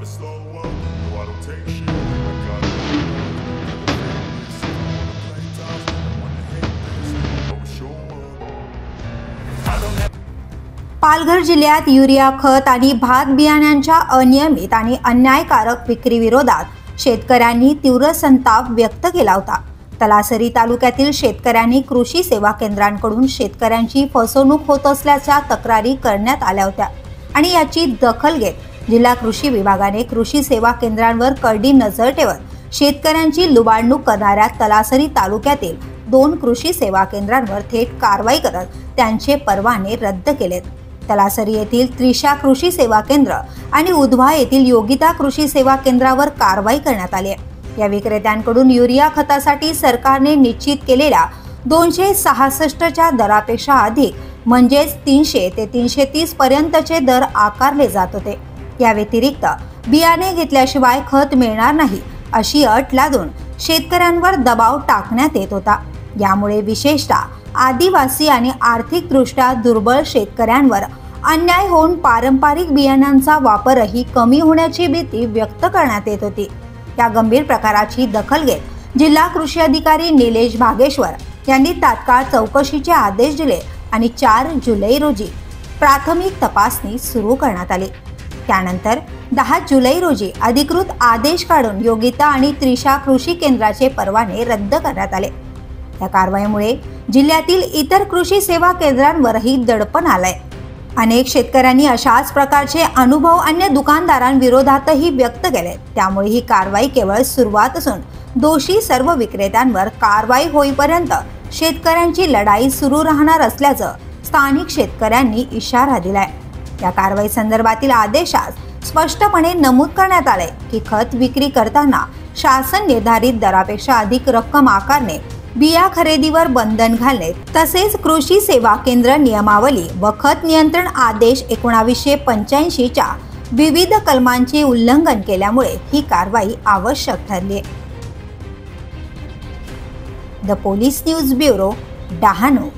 never slow up. No, I don't take shit. I got it. Play tough. I wanna hate this. Always show up. I don't have. Palghar जिल्ह्यात urea खत आणि भात बियाण्यांच्या अनियमित आणि अन्यायकारक विक्री विरोधात शेतकऱ्यांनी तीव्र संताप व्यक्त केला होता। तलासरी तालुक्यातील शेतकऱ्यांनी कृषी सेवा केंद्रांकडून शेतकऱ्यांची फसवणूक होत असल्याच्या तक्रारी करण्यात आल्या होत्या आणि याची दखल घेत जिल्हा कृषी विभागाने कृषी सेवा केंद्रांवर करडी नजर ठेवत शेतकऱ्यांची लुबाडणूक करणाऱ्या तलासरी तालुक्यातील 2 कृषी सेवा केंद्रांवर थेट कारवाई करत त्यांचे परवाने रद्द केलेत। तलासरी येथील त्रिशा कृषी सेवा केंद्र आणि उधवा येथील योगिता कृषी सेवा केंद्रावर कारवाई करण्यात आली आहे। या विक्रेत्यांकडून युरिया खतासाठी सरकारने निश्चित केलेल्या 266 च्या दरापेक्षा अधिक म्हणजेच 300 ते 330 पर्यंतचे दर आकारले जात होते। या व्यतिरिक्त बियाणे घेतल्याशिवाय खत मिळणार नाही अशी अट लादून शेतकऱ्यांवर दबाव टाकण्यात येत होता। यामुळे विशेषतः आदिवासी आणि आर्थिकदृष्ट्या दुर्बल शेतकऱ्यांवर अन्याय होऊन पारंपरिक बियाण्यांचा वापरही कमी होण्याची भीती व्यक्त करण्यात येत होती। या गंभीर प्रकाराची दखल घेत जिल्हा कृषी अधिकारी निलेश भागेश्वर यांनी तात्काळ चौकशीचे आदेश दिले आणि 4 जुलै रोजी प्राथमिक तपासणी सुरू करण्यात आली। त्यानंतर 10 जुलै रोजी अधिकृत आदेश काढून योगिता आणि त्रिशा कृषी केंद्राचे परवाने रद्द करण्यात आले। या कारवाईमुळे जिल्ह्यातील इतर कृषी सेवा केंद्रांवरही दडपण आलंय। अनेक शेतकऱ्यांनी अशाच प्रकारचे अनुभव अन्य दुकानदारांविरोधातही व्यक्त केले। त्यामुळे ही कारवाई केवळ सुरुवात असून दोषी सर्व विक्रेत्यांवर कारवाई होईपर्यंत शेतकऱ्यांची लढाई सुरू राहणार असल्याचं स्थानिक शेतकऱ्यांनी इशारा दिलाय। या कारवाई संदर्भातील आदेशात स्पष्टपणे नमूद करण्यात आले की खत विक्री करताना शासन निर्धारित दरापेक्षा अधिक रक्कम आकारणे, बिया खरेदीवर बंधन घालणे तसेच कृषी सेवा केंद्र नियमावली व खत नियंत्रण आदेश 1985 च्या विविध कलमांचे उल्लंघन केल्यामुळे ही कारवाई आवश्यक ठरली आहे। The police news bureau, Dahanu.